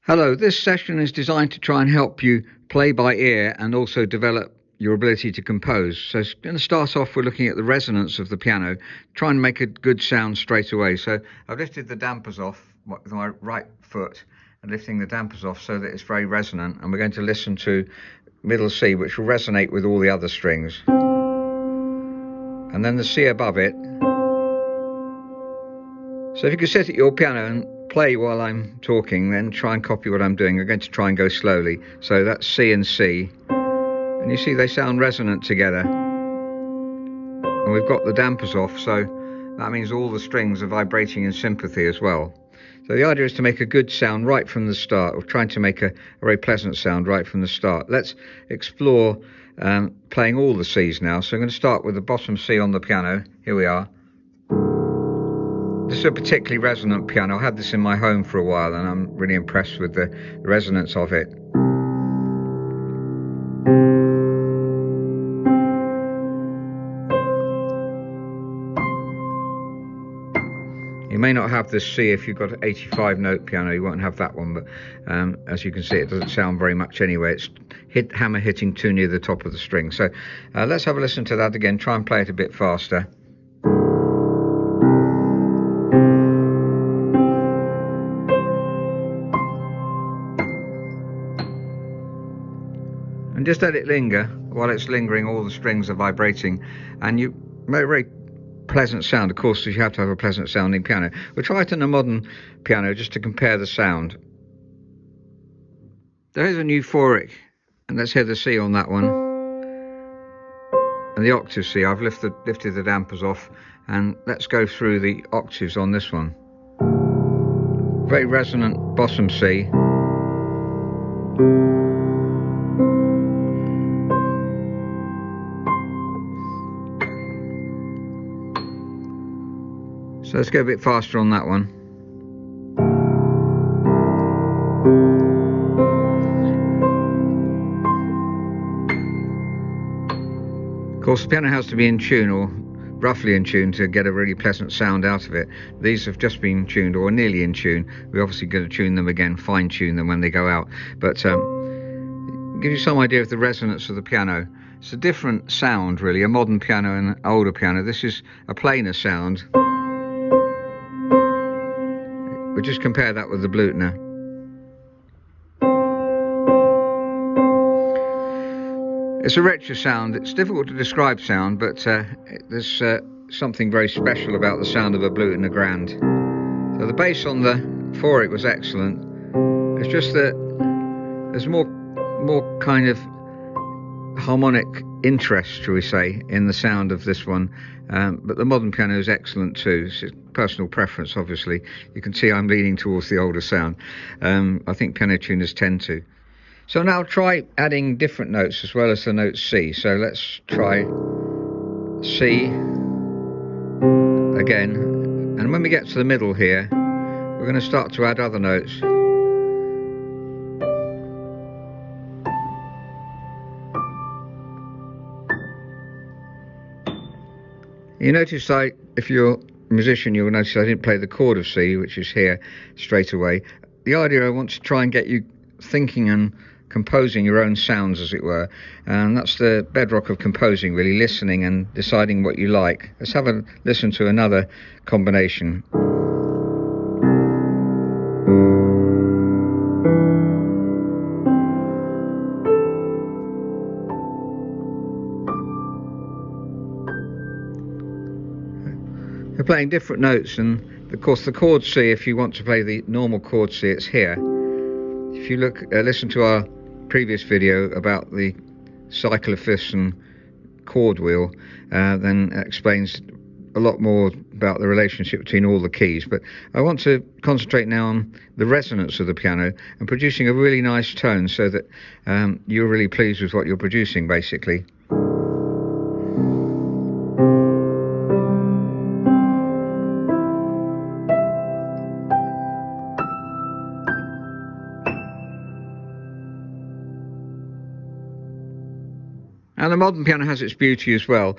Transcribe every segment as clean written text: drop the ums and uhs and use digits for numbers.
Hello, this session is designed to try and help you play by ear and also develop your ability to compose. So it's going to start off with looking at the resonance of the piano, try and make a good sound straight away. So I've lifted the dampers off with my right foot and lifting the dampers off so that it's very resonant, and we're going to listen to middle C, which will resonate with all the other strings, and then the C above it. So if you can sit at your piano and play while I'm talking, then try and copy what I'm doing. I'm going to try and go slowly. So that's C and C, and you see they sound resonant together, and we've got the dampers off, so that means all the strings are vibrating in sympathy as well. So the idea is to make a good sound right from the start. We're trying to make a very pleasant sound right from the start. Let's explore playing all the C's now. So I'm going to start with the bottom C on the piano. Here we are. This is a particularly resonant piano. I had this in my home for a while and I'm really impressed with the resonance of it. You may not have this C if you've got an 85 note piano, you won't have that one, but as you can see, it doesn't sound very much anyway. It's hammer hitting too near the top of the string. So let's have a listen to that again, try and play it a bit faster. And just let it linger. While it's lingering, all the strings are vibrating, and you make a very pleasant sound. Of course, you have to have a pleasant sounding piano. We'll try it on a modern piano just to compare the sound. There is a euphoric, and let's hear the C on that one. And the octave C, I've lifted the dampers off, and let's go through the octaves on this one. Very resonant bottom C. So let's go a bit faster on that one. Of course, the piano has to be in tune, or roughly in tune, to get a really pleasant sound out of it. These have just been tuned, or nearly in tune. We're obviously going to tune them again, fine tune them when they go out, but give you some idea of the resonance of the piano. It's a different sound really, a modern piano and an older piano. This is a plainer sound. We'll just compare that with the Blüthner. It's a richer sound. It's difficult to describe sound, but there's something very special about the sound of a Blüthner Grand. So the bass on the Euphoric was excellent. It's just that there's more kind of harmonic interest, shall we say, in the sound of this one, but the modern piano is excellent too. It's personal preference, obviously. You can see I'm leaning towards the older sound. I think piano tuners tend to. So now try adding different notes as well as the note C. So let's try C again, and when we get to the middle here, we're going to start to add other notes. You notice if you're a musician, you'll notice I didn't play the chord of C, which is here, straight away. The idea, I want to try and get you thinking and composing your own sounds, as it were, and that's the bedrock of composing, really, listening and deciding what you like. Let's have a listen to another combination. We're playing different notes, and of course the chord C, if you want to play the normal chord C, it's here. If you listen to our previous video about the cycle of fifths and chord wheel, then it explains a lot more about the relationship between all the keys. But I want to concentrate now on the resonance of the piano and producing a really nice tone, so that you're really pleased with what you're producing, basically. And the modern piano has its beauty as well.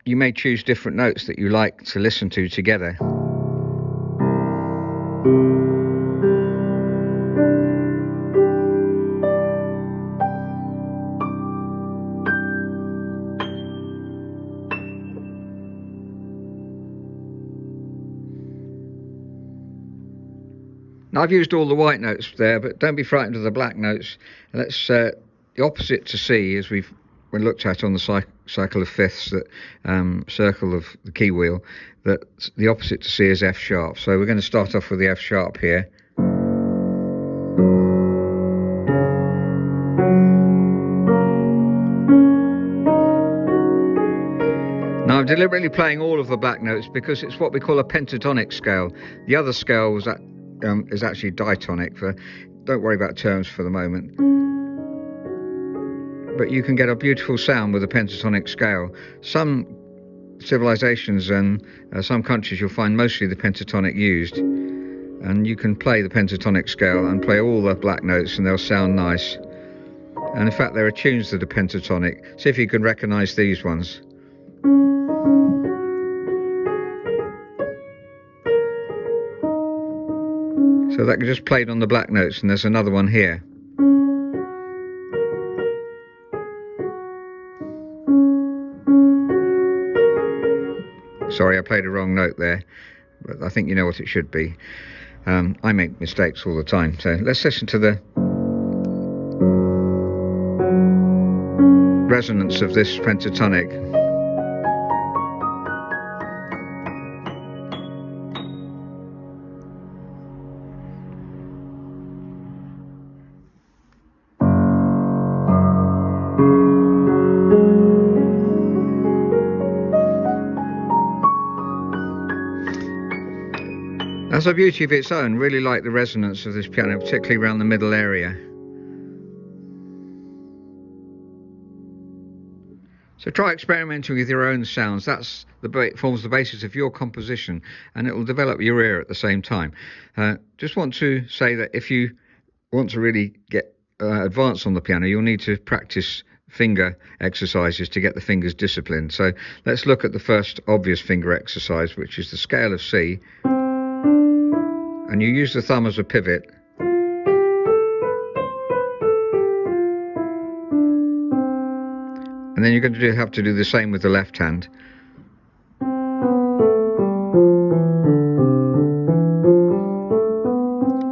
You may choose different notes that you like to listen to together. Now, I've used all the white notes there, but don't be frightened of the black notes. Let's the opposite to C, as we looked at on the cycle of fifths, that circle of the key wheel, that the opposite to C is F sharp. So we're going to start off with the F sharp here. Now, I'm deliberately playing all of the black notes because it's what we call a pentatonic scale. The other scale was is actually ditonic. Don't worry about terms for the moment. But you can get a beautiful sound with a pentatonic scale. Some civilizations and some countries, you'll find mostly the pentatonic used. And you can play the pentatonic scale and play all the black notes and they'll sound nice. And in fact, there are tunes that are pentatonic. See if you can recognize these ones. So that just played on the black notes, and there's another one here. Sorry, I played a wrong note there, but I think you know what it should be. I make mistakes all the time, so let's listen to the resonance of this pentatonic. That's a beauty of its own. Really like the resonance of this piano, particularly around the middle area. So try experimenting with your own sounds. That's forms the basis of your composition, and it will develop your ear at the same time. Just want to say that if you want to really get advanced on the piano, you'll need to practice finger exercises to get the fingers disciplined. So let's look at the first obvious finger exercise, which is the scale of C. And you use the thumb as a pivot. And then you're going to have to do the same with the left hand.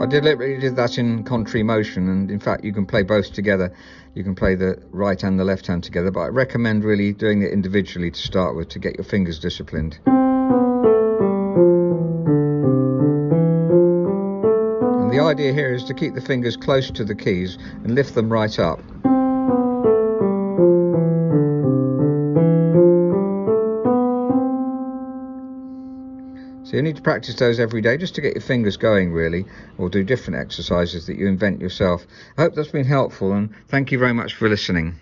I deliberately did that in contrary motion, and in fact you can play both together. You can play the right and the left hand together, but I recommend really doing it individually to start with to get your fingers disciplined. The idea here is to keep the fingers close to the keys and lift them right up. So you need to practice those every day just to get your fingers going, really, or do different exercises that you invent yourself. I hope that's been helpful, and thank you very much for listening.